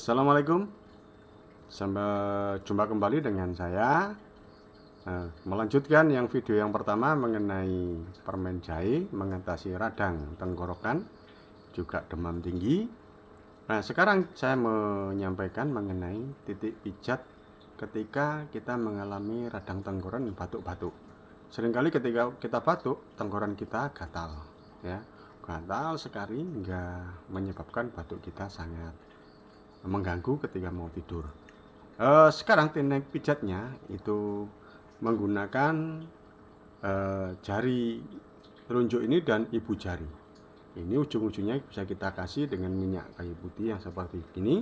Assalamualaikum, sampai jumpa kembali dengan saya. Melanjutkan yang video yang pertama mengenai permen jahe mengatasi radang tenggorokan, juga demam tinggi. Nah, sekarang saya menyampaikan mengenai titik pijat ketika kita mengalami radang tenggorokan batuk-batuk. Seringkali ketika kita batuk, tenggorokan kita gatal, ya, gatal sekali hingga menyebabkan batuk kita sangat mengganggu ketika mau tidur. Sekarang teknik pijatnya itu menggunakan jari telunjuk ini dan ibu jari. Ini ujung-ujungnya bisa kita kasih dengan minyak kayu putih yang seperti ini,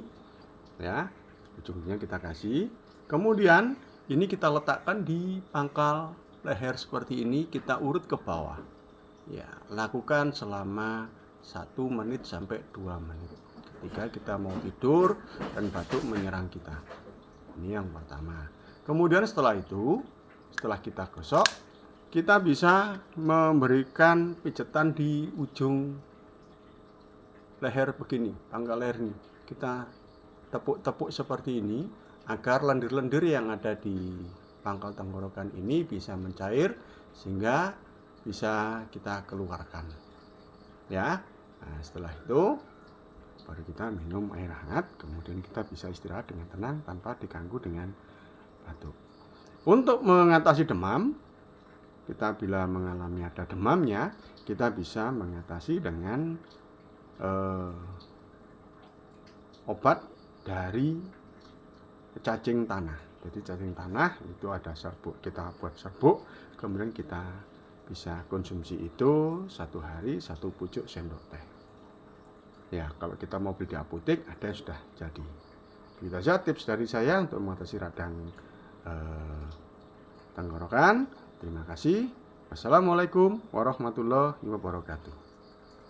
ya. Ujung-ujungnya kita kasih. Kemudian ini kita letakkan di pangkal leher seperti ini, kita urut ke bawah. Ya, lakukan selama 1 menit sampai 2 menit. Ketika kita mau tidur dan batuk menyerang kita. Ini yang pertama. Kemudian setelah itu, setelah kita gosok, kita bisa memberikan pijatan di ujung leher begini, pangkal leher ini. Kita tepuk-tepuk seperti ini agar lendir-lendir yang ada di pangkal tenggorokan ini bisa mencair sehingga bisa kita keluarkan. Ya. Nah, setelah itu baru kita minum air hangat, kemudian kita bisa istirahat dengan tenang tanpa diganggu dengan batuk. Untuk mengatasi demam, kita bila mengalami ada demamnya, kita bisa mengatasi dengan obat dari cacing tanah. Jadi cacing tanah itu ada serbuk, kita buat serbuk, kemudian kita bisa konsumsi itu 1 hari 1 pucuk sendok teh. Ya, kalau kita mau beli di apotek ada yang sudah jadi. Begitu saja tips dari saya untuk mengatasi radang tenggorokan. Terima kasih. Wassalamualaikum warahmatullahi wabarakatuh.